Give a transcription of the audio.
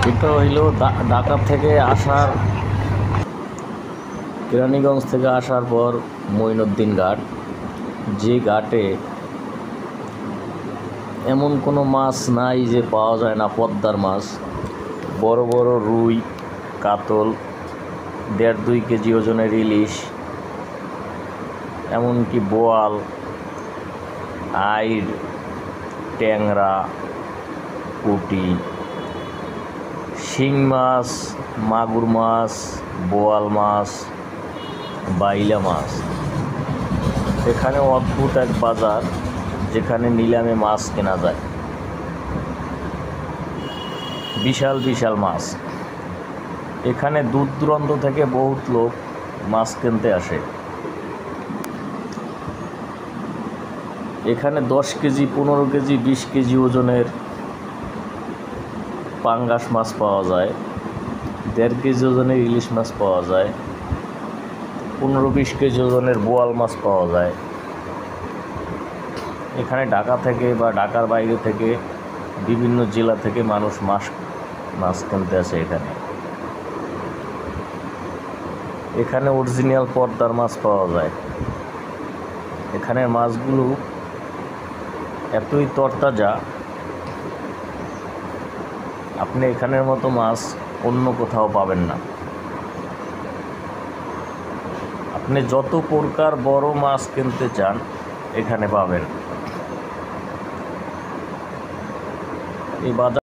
এটা হইল ঢাকা থেকে আসার, কেরানীগঞ্জ থেকে আসার পর মঈনুদ্দিন ঘাট। যে ঘাটে এমন কোনো মাছ নাই যে পাওয়া যায় না, পদ্মার মাছ। বড় বড় রুই, কাতল, 1.5-2 কেজি ওজনের ইলিশ, এমনকি বোয়াল, আইড়, ট্যাংরা, পুঁটি, শিং মাছ, মাগুর মাছ, বোয়াল মাছ, বাইলা মাছ। এখানে অদ্ভুত এক বাজার, যেখানে নিলামে মাছ কেনা যায়। বিশাল বিশাল মাছ। এখানে দূর দূরান্ত থেকে বহুত লোক মাছ কিনতে আসে। এখানে 10 কেজি, 15 কেজি, 20 কেজি ওজনের পাঙ্গাস মাছ পাওয়া যায়, 1.5 কেজি ওজনের ইলিশ মাছ পাওয়া যায়, 15-20 কেজি ওজনের বোয়াল মাছ পাওয়া যায়। এখানে ঢাকা থেকে বা ঢাকার বাইরে থেকে বিভিন্ন জেলা থেকে মানুষ মাছ কিনতে আসে। এখানে অরিজিনাল পদ্মার মাছ পাওয়া যায়। এখানের মাছগুলো এতই তরতাজা, আপনি এখানের মতো মাছ অন্য কোথাও পাবেন না। আপনি যত প্রকার বড় মাছ কিনতে চান এখানে পাবেন। এই বাজার